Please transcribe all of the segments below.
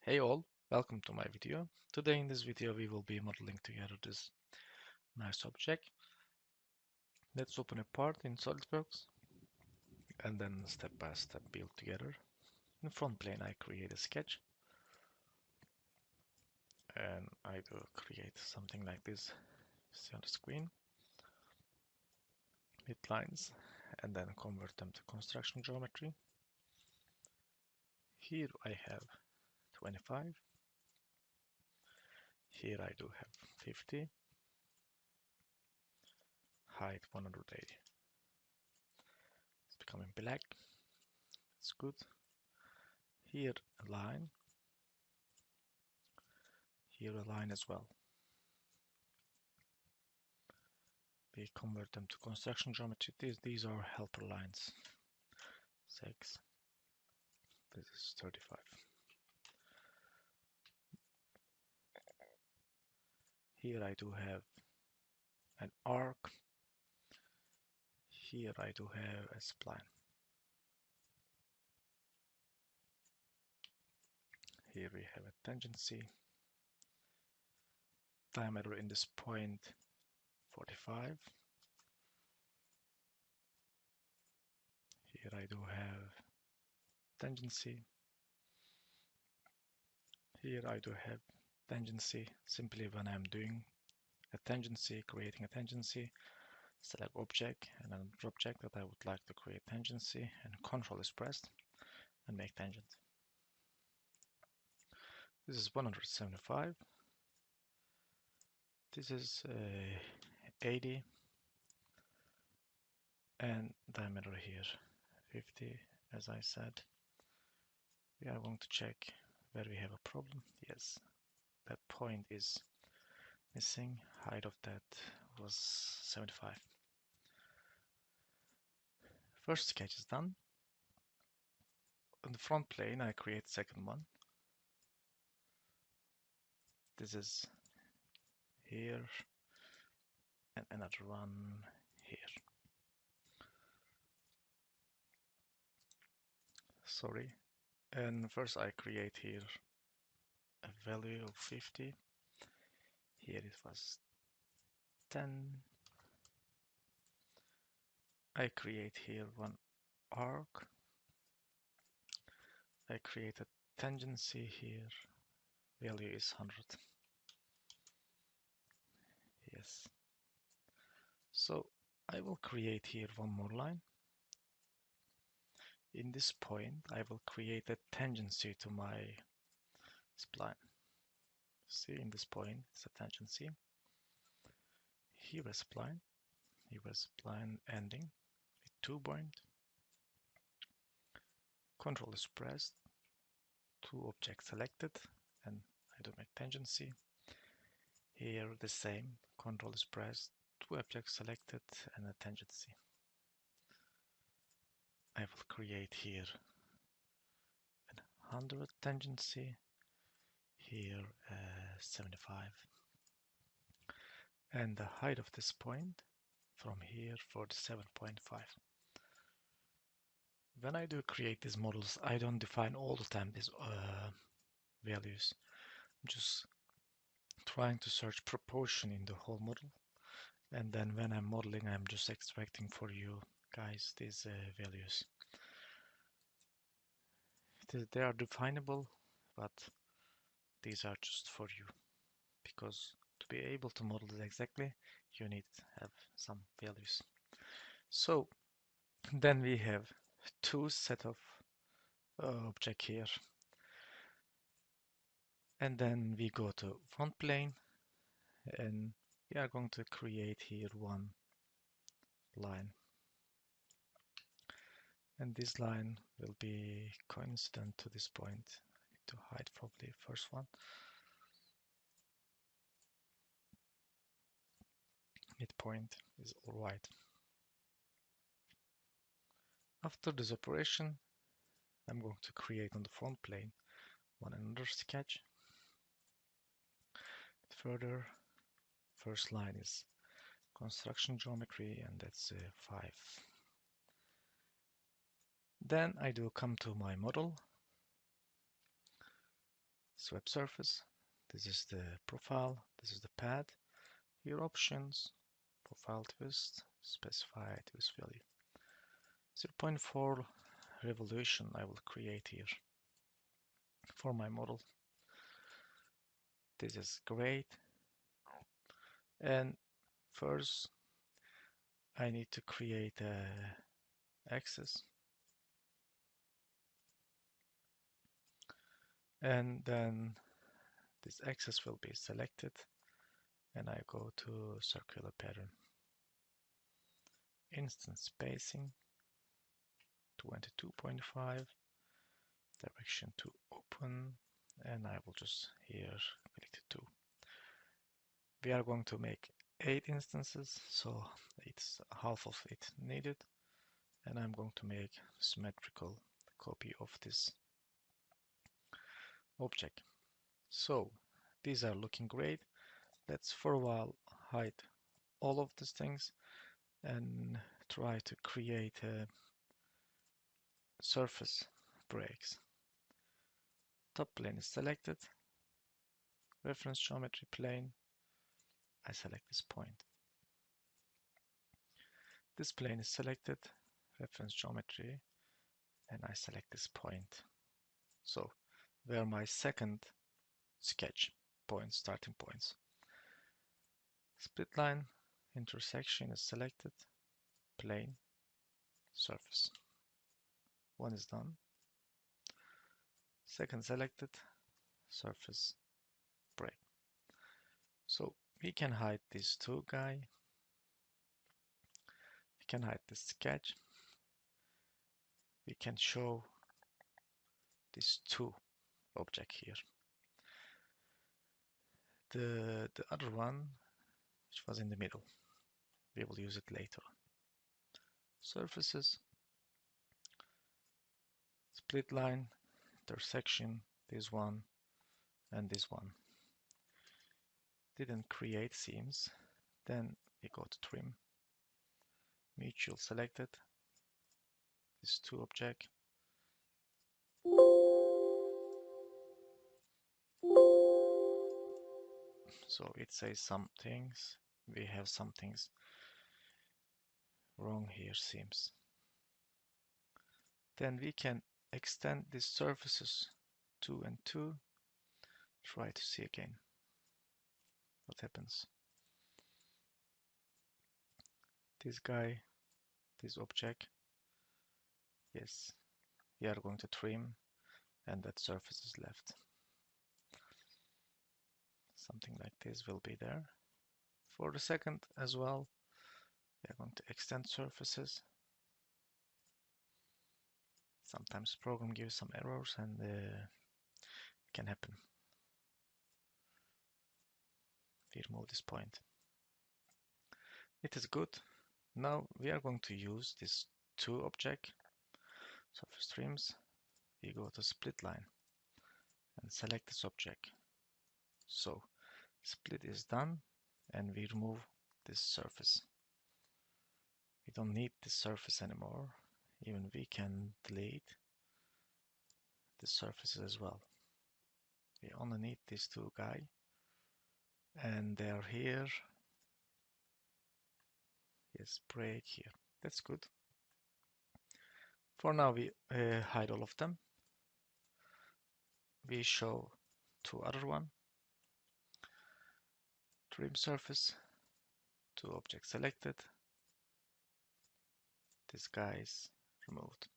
Hey all, welcome to my video. Today in this video we will be modeling together this nice object. Let's open a part in SOLIDWORKS and then step by step build together. In the front plane I create a sketch and I do create something like this, see on the screen, with lines and then convert them to construction geometry. Here I have 25, here I do have 50, height 180. It's becoming black, it's good. Here a line, here a line as well. We convert them to construction geometry. These are helper lines. 6. This is 35. Here I do have an arc. Here I do have a spline. Here we have a tangency. Diameter in this point 45. Here I do have tangency. Here I do have tangency. Simply when I'm doing a tangency, creating a tangency, select object and another object that I would like to create tangency, and Ctrl is pressed and make tangent. This is 175. This is 80 and diameter here 50. As I said, we are going to check where we have a problem. Yes, that point is missing. Height of that was 75. First sketch is done. On the front plane I create second one. This is here and another one here. Sorry. And first I create here a value of 50. Here it was 10. I create here one arc. I create a tangency here. Value is 100. Yes. So I will create here one more line. In this point, I will create a tangency to my spline. See, in this point, it's a tangency. Here a spline. Here a spline ending with 2 points. Ctrl is pressed. 2 objects selected, and I do make tangency. Here the same. Ctrl is pressed. 2 objects selected and a tangency. I will create here a 100 tangency, here 75, and the height of this point from here 47.5. When I do create these models, I don't define all the time these values. I'm just trying to search proportion in the whole model, and then when I'm modeling, I'm just extracting for you guys these values. They are definable, but these are just for you, because to be able to model it exactly, you need to have some values. So then we have 2 set of object here, and then we go to front plane, and we are going to create here one line, and this line will be coincident to this point. I need to hide probably first one. Midpoint is all right. After this operation, I'm going to create on the front plane one another sketch. Further, first line is construction geometry, and that's 5. Then I do come to my model, Swept surface. This is the profile. This is the pad. Here options, profile twist, specify twist value. 0.4 revolution I will create here for my model. This is great. And first I need to create a axis. And then this axis will be selected and I go to circular pattern. Instance spacing 22.5, direction to open, and I will just here click to 2. We are going to make 8 instances, so it's half of it needed, and I'm going to make symmetrical copy of this object. So these are looking great. Let's for a while hide all of these things and try to create a surface breaks. Top plane is selected, reference geometry plane, I select this point. This plane is selected, reference geometry, and I select this point. So where my second sketch points, starting points. Split line, intersection is selected, plane, surface. One is done. Second selected, surface, break. So we can hide these two guys. We can hide this sketch. We can show these two objects here. The other one, which was in the middle, we will use it later. Surfaces, split line, intersection, this one and this one. Didn't create seams. Then we go to trim, mutual selected, these two objects. So it says some things, we have some things wrong here, seems. Then we can extend these surfaces 2 and 2. Try to see again what happens. This guy, this object, yes, we are going to trim and that surface is left. Something like this will be there. For the second as well, we are going to extend surfaces. Sometimes program gives some errors and it can happen. We remove this point. It is good. Now we are going to use this two object, surface trims. We go to split line and select this object. So split is done and we remove this surface. We don't need this surface anymore. Even we can delete the surfaces as well. We only need these two guys and they are here. Yes, break here. That's good. For now we hide all of them. We show two other one. Trim surface, two objects selected. This guy is removed.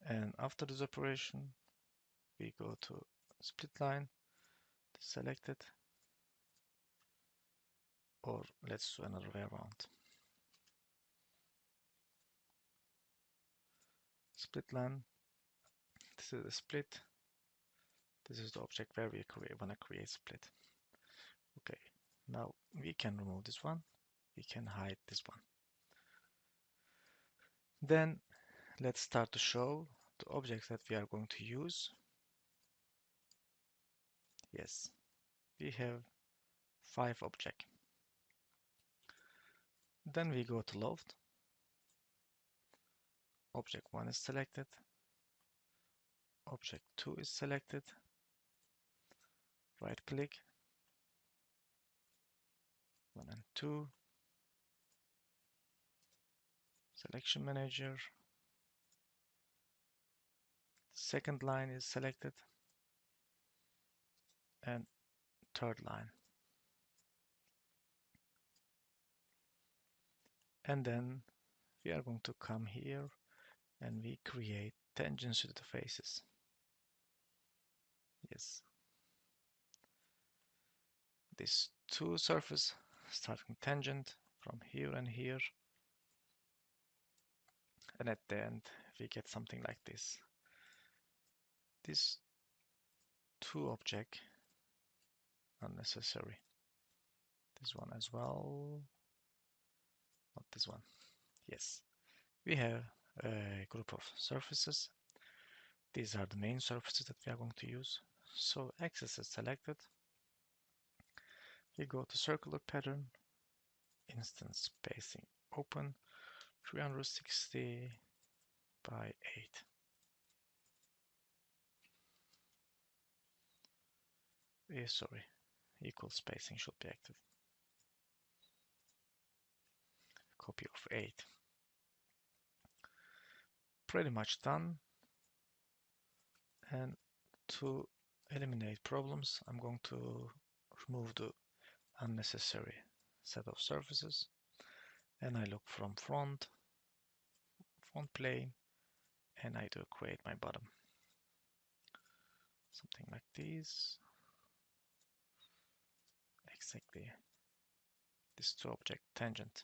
And after this operation, we go to split line, select it, or let's do another way around. Split line, this is the split. This is the object where we want to create split. Okay, now we can remove this one. We can hide this one. Then let's start to show the objects that we are going to use. Yes, we have 5 objects. Then we go to Loft. Object 1 is selected. Object 2 is selected. right click, 1 and 2, selection manager, second line is selected, and third line. And then we are going to come here and we create tangents to the faces. Yes. These two surfaces starting tangent from here and here. And at the end we get something like this. These two objects unnecessary. This one as well. Not this one. Yes. We have a group of surfaces. These are the main surfaces that we are going to use. So axis is selected. We go to circular pattern, instance spacing open, 360 by 8. Sorry, equal spacing should be active. Copy of 8. Pretty much done. And to eliminate problems, I'm going to remove the unnecessary set of surfaces. And I look from front plane, and I do create my bottom. Something like this. Exactly. This two object tangent.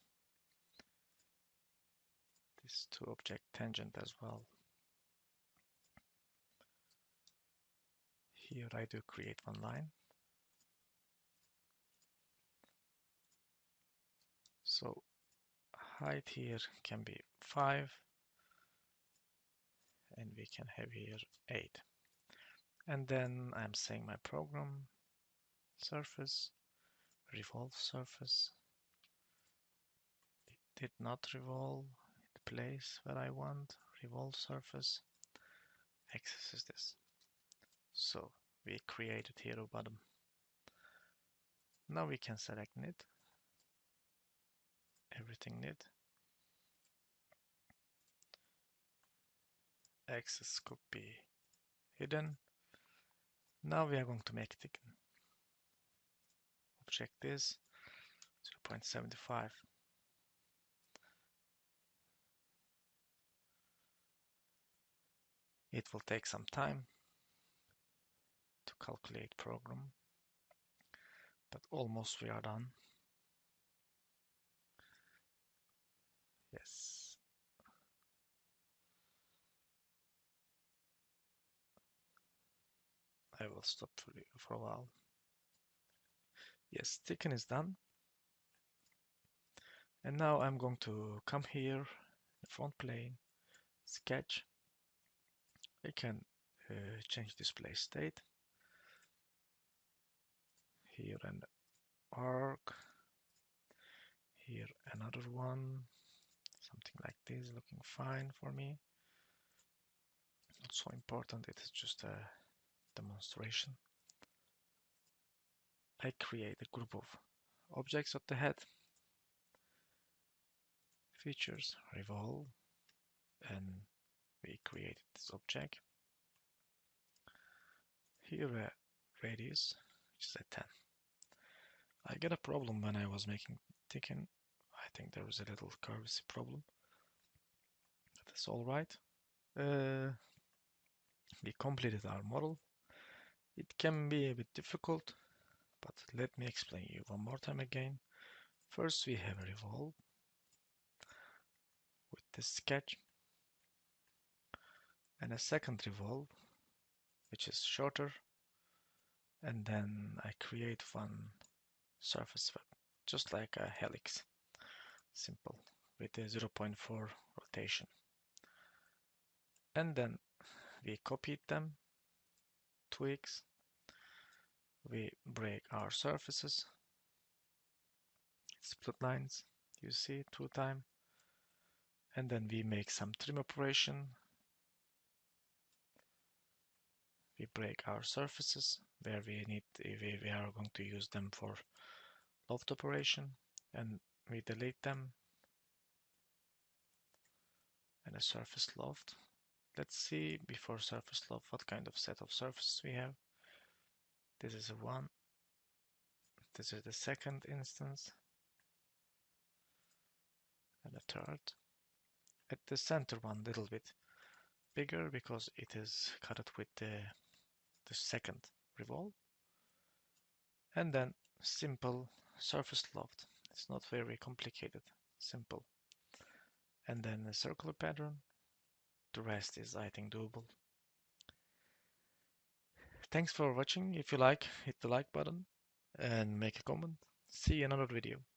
This two object tangent as well. Here I do create one line. So height here can be 5, and we can have here 8. And then I'm saying my program, surface, revolve surface. It did not revolve in the place where I want. Revolve surface. Axis is this. So we created here a bottom. Now we can select knit. Everything knit. Axis could be hidden. Now we are going to make it thicken. Object is 0.75. It will take some time to calculate program, but almost we are done. Yes. I will stop for a while. Yes, thicken is done. And now I'm going to come here, the front plane, sketch. I can change display state. Here an arc. Here another one. Something like this, looking fine for me. Not so important, it is just a demonstration. I create a group of objects at the head. Features, revolve, and we create this object. Here a radius, which is a 10. I get a problem when I was making thicken. I think there was a little curvacy problem. That's all right. We completed our model. It can be a bit difficult, but let me explain you one more time again. First we have a revolve with this sketch, and a second revolve which is shorter, and then I create one surface web, just like a helix, simple, with a 0.4 rotation. And then we copied them, tweaks, we break our surfaces, split lines, you see, 2 times, and then we make some trim operation. We break our surfaces where we are going to use them for loft operation, and we delete them and a surface loft. Let's see before surface loft what kind of set of surfaces we have. This is a one. This is the second instance and the third. At the center one a little bit bigger because it is cut with the second revolve. And then simple surface loft. It's not very complicated, simple. And then a circular pattern. The rest is, I think, doable. Thanks for watching. If you like, hit the like button and make a comment. See you in another video.